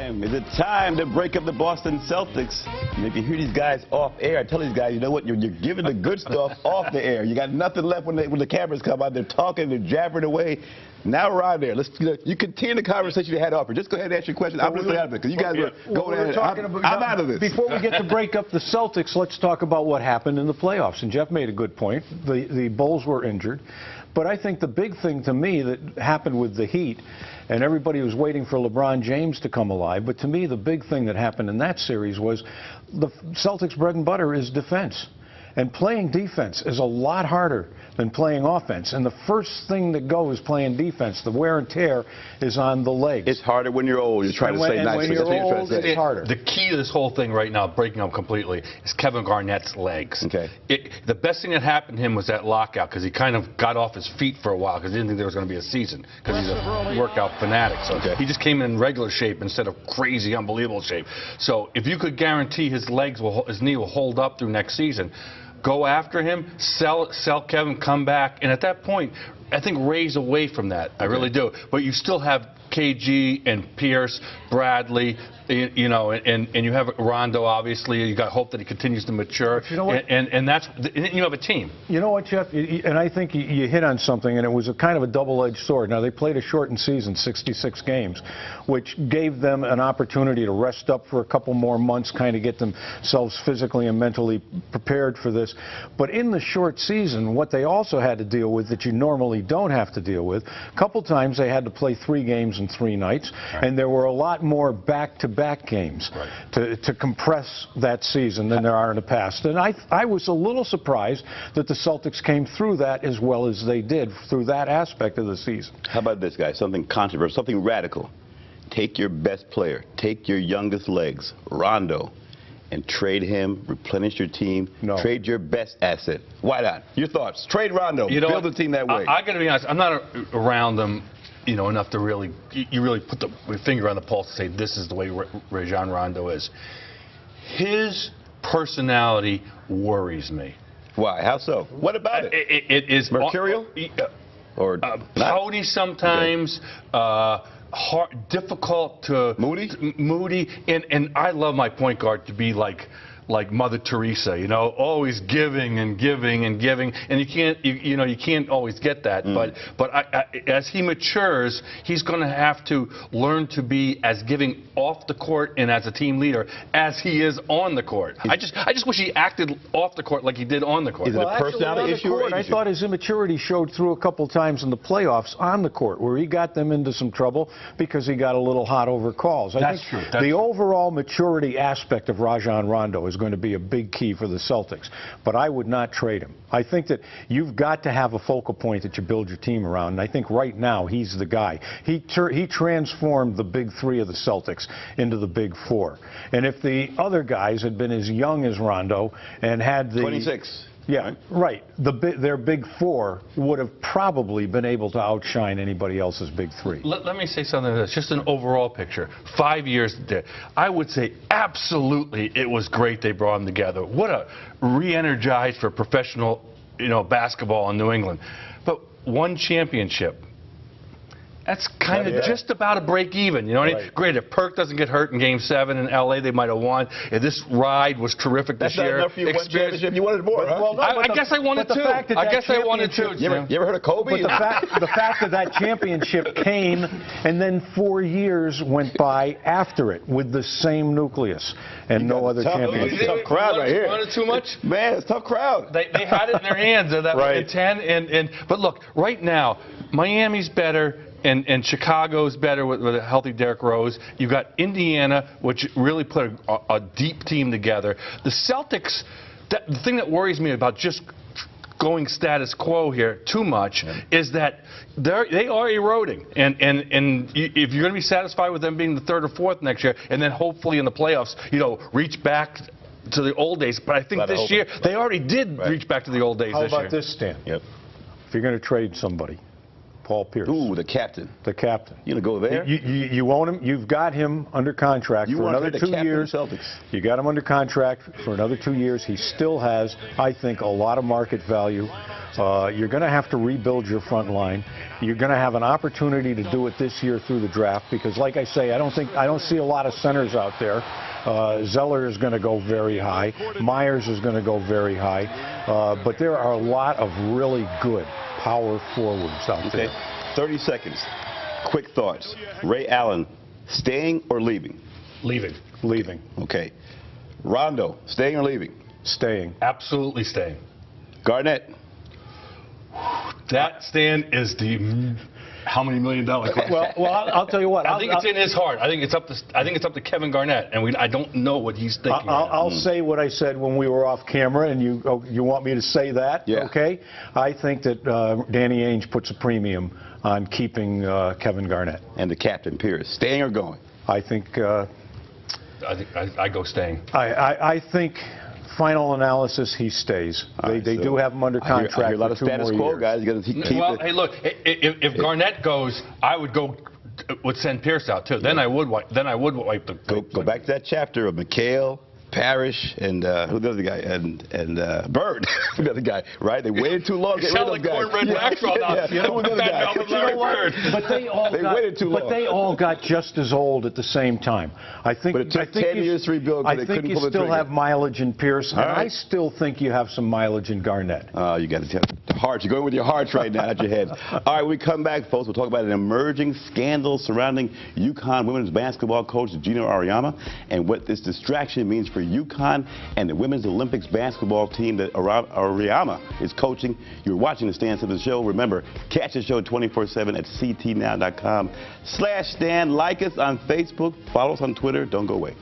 time. Is it time to break up the Boston Celtics? And if you hear these guys off air, I tell these guys, you know what? You're giving the good stuff off the air. You got nothing left when the cameras come out. They're talking, they're jabbering away. Now we're out there. You continue the conversation you had off. Just go ahead and ask your question. I'm just out of it because you guys were going ahead. I'm out of this. Before we get to break up the Celtics, let's talk about what happened in the playoffs. And Jeff made a good point. The Bulls were injured. But I think the big thing to me that happened with the Heat, and everybody was waiting for LeBron James to come alive, but to me the big thing that happened in that series was the Celtics' bread and butter is defense. And playing defense is a lot harder than playing offense. And the first thing that goes playing defense, the wear and tear, is on the legs. It's harder when you're old. You're trying to say nicely. When you're old, it's harder. The key to this whole thing right now, breaking up completely, is Kevin Garnett's legs. Okay. The best thing that happened to him was that lockout, because he kind of got off his feet for a while because he didn't think there was going to be a season, because he's a workout fanatic. So he just came in regular shape instead of crazy, unbelievable shape. So if you could guarantee his knee will hold up through next season, go after him, sell Kevin, come back, and at that point, I think Ray's away from that. I really do. But you still have KG and Pierce, Bradley, you know, and you have Rondo, obviously. You got hope that he continues to mature. You know what? And you have a team. You know what, Jeff? And I think you hit on something, and it was a kind of a double-edged sword. Now, they played a shortened season, 66 games, which gave them an opportunity to rest up for a couple more months, kind of get themselves physically and mentally prepared for this. But in the short season, what they also had to deal with that you normally don't have to deal with, a couple times they had to play 3 games in 3 nights, and there were a lot more back-to-back games to compress that season than there are in the past. And I was a little surprised that the Celtics came through that as well as they did through that aspect of the season. How about this, guys? Something controversial, something radical. Take your best player, take your youngest legs, Rondo, and trade him, replenish your team, trade your best asset. Why not? Your thoughts. Trade Rondo, build the team that way. I got to be honest, I'm not around them, you know, enough to really put the finger on the pulse and say this is the way Rajon Rondo is. His personality worries me. Why? How so? What about it? It is mercurial? Or pouty sometimes, difficult to... Moody. And I love my point guard to be like Mother Teresa, you know, always giving and giving and giving, and you can't always get that. But as he matures, he's going to have to learn to be as giving off the court and as a team leader as he is on the court. I just wish he acted off the court like he did on the court. Is it a personality issue or I thought his immaturity showed through a couple times in the playoffs on the court, where he got them into some trouble because he got a little hot over calls. That's true. The overall maturity aspect of Rajon Rondo is going to be a big key for the Celtics, but I would not trade him. I think that you've got to have a focal point that you build your team around, and I think right now he's the guy. He transformed the big 3 of the Celtics into the big 4. And if the other guys had been as young as Rondo and had the 26. Yeah, right. Their big 4 would have probably been able to outshine anybody else's big 3. Let me say something that's just an overall picture. 5 years there. I would say absolutely it was great they brought them together. What a re-energized for professional, basketball in New England. But 1 championship. That's kind of just about a break even. You know what I mean? Great. If Perk doesn't get hurt in Game 7 in L.A., they might have won. If this ride was terrific this year. That's not enough for you. 1 championship. You wanted more, huh? Well, no, I guess I wanted 2. I guess I wanted 2. You ever heard of Kobe? But the fact that championship came and then 4 years went by after it with the same nucleus and no other championship. Tough crowd right here. Wanted too much? Man, it's a tough crowd. They had it in their hands at that in 10. But look, right now, Miami's better. And Chicago's better with a healthy Derrick Rose. You've got Indiana, which really put a deep team together. The Celtics, the thing that worries me about just going status quo here too much is that they are eroding. And if you're going to be satisfied with them being the 3rd or 4th next year, and then hopefully in the playoffs, reach back to the old days. But I think this year, they already did reach back to the old days this year. How about this, Stan? Yep. If you're going to trade somebody, Paul Pierce. Ooh, the captain. The captain. You gonna go there? You own him. You've got him under contract for another 2 years. Celtics. You got him under contract for another 2 years. He still has, I think, a lot of market value. You're going to have to rebuild your front line. You're going to have an opportunity to do it this year through the draft because, like I say, I don't see a lot of centers out there. Zeller is going to go very high. Myers is going to go very high. But there are a lot of really good power forwards out there. 30 seconds. Quick thoughts. Ray Allen, staying or leaving? Leaving. Leaving. Okay. Rondo, staying or leaving? Staying. Absolutely staying. Garnett. That, Stan, is the how many $1 million question. Well, I'll tell you what. I think it's in his heart. I think it's up to Kevin Garnett, and I don't know what he's thinking. I'll say what I said when we were off camera, and you want me to say that? Yeah. Okay. I think that Danny Ainge puts a premium on keeping Kevin Garnett. And the captain, Pierce, staying or going? I think. I go staying. I think. Final analysis, he stays. They do have him under contract. I hear a lot of for 2 status more quo years. guys. You got to keep Well, it. hey, look, if Garnett goes, I would send Pierce out too. Then I would wipe the. Go back to that chapter of McHale, Parrish, and who's the other guy? And Bird, the other guy, right? They waited too long. You sound like Cornbread Maxwell now. You know, the other guy. But you know what? But they waited too long. But they all got just as old at the same time. I think. But it took 10 years to rebuild. I think you still have mileage in Pierce, and I still think you have some mileage in Garnett. You got to tell the heart. You're going with your hearts right now, not your heads. All right, when we come back, folks, we'll talk about an emerging scandal surrounding UConn women's basketball coach Gino Auriemma and what this distraction means for UConn and the women's Olympics basketball team that Auriemma is coaching. You're watching the Stan Simpson Show. Remember, catch the show 24/7 at ctnow.com/Stan. Like us on Facebook. Follow us on Twitter. Don't go away.